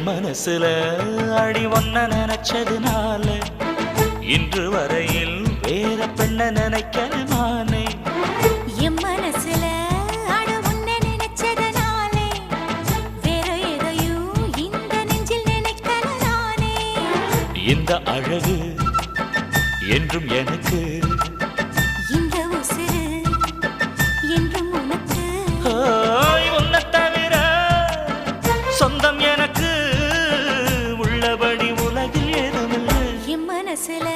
மனசுல அடி ஒன்ன நினைச்சதுனால இன்று வரையில் வேற பெண்ண நினைக்கிற நானே. என் மனசுல அட உன்னை நினைச்சதுனாலே வேற எதையும் இந்த நெஞ்சில் நினைக்கிற நானே. இந்த அழகு என்றும் எனக்கு, இந்த உசுரு என்றும் உனக்கு. உன்னை தவிர சொந்தம் எனக்கு உள்ளபடி உலகில் ஏதுமில்லை. என் மனசுல